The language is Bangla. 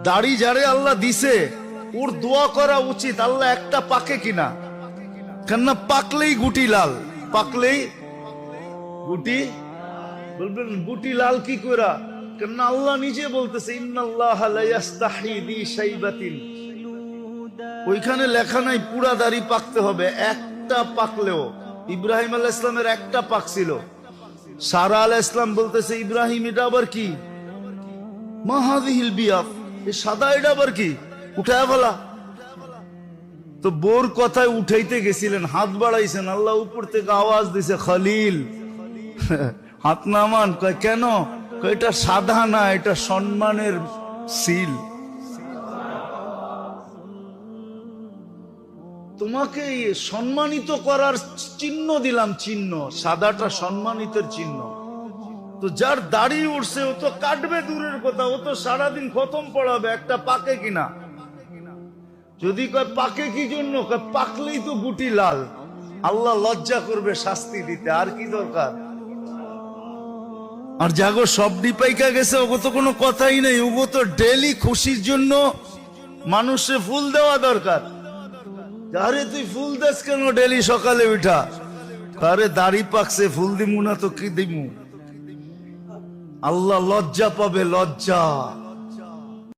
দাড়ি যারে আল্লাহ দিছে ওর দোয়া করা উচিত, আল্লাহ একটা পাকে কিনা। কেননা পাকলেই গুটি লাল, পাকলেই গুটি, বলবেন গুটি লাল কি করে? কেননা আল্লাহ নিজে বলতেছে ইন্নাল্লাহা লা ইস্তাহি বি শাইবাতিন, ওইখানে লেখা নাই পুরা দাড়ি পাকতে হবে, একটা পাকলেও। ইব্রাহিম আলাইহিস সালামের একটা পাক ছিল। সারা আলাইহিস সালাম বলতেছে ইব্রাহিম এটা আবার কি? মা হাযিহিল বিয়াদ, এই সাদা এটা আবার কি? উঠায় ফেলা। তো বোর কথায় উঠাইতে গেছিলেন, হাত বাড়াইছেন, আল্লাহ উপর থেকে আওয়াজ দিছে খলিল হাত নামান। কয় কেন? কয় এটা সাদা না, এটা সম্মানের সিল। তোমাকে সম্মানিত করার চিহ্ন দিলাম, চিহ্ন সাদাটা সম্মানিতের চিহ্ন। তো যার দাড়ি উঠছে ও তো কাটবে দূরের কথা, ও তো সারাদিন খতম পড়াবে, একটা পাকে কিনা। যদি কয় পাকে কি জন্য, কয় পাকলেই তো গুটি লাল, আল্লাহ লজ্জা করবে শাস্তি দিতে, আর কি দরকার? আর জাগো সব ডিপাইকা গেছে, ওগো তো কোনো কথাই নেই, ওগো তো ডেলি খুশির জন্য মানুষে ফুল দেওয়া দরকার। আরে তুই ফুল দেস কেন ডেলি সকালে উঠা? আরে দাড়ি পাকছে, ফুল দিমু না তো কি দিমু? আল্লাহ লজ্জা পাবে, লজ্জা।